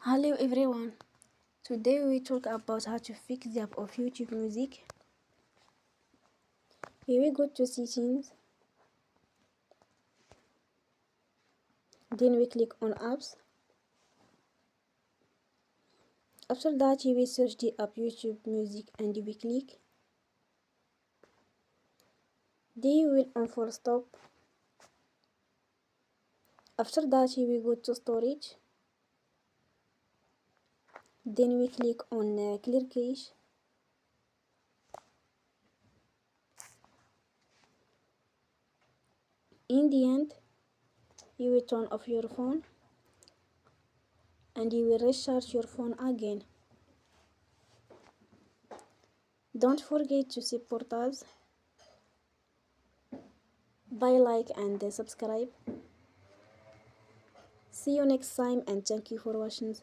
Hello everyone, today we talk about how to fix the app of YouTube Music. Here we go to settings, then we click on apps. After that you will search the app YouTube Music and we click. Then you will on full stop. After that you will go to storage. Then we click on clear cache. In the end, you will turn off your phone and you will restart your phone again. Don't forget to support us by like and subscribe. See you next time and thank you for watching.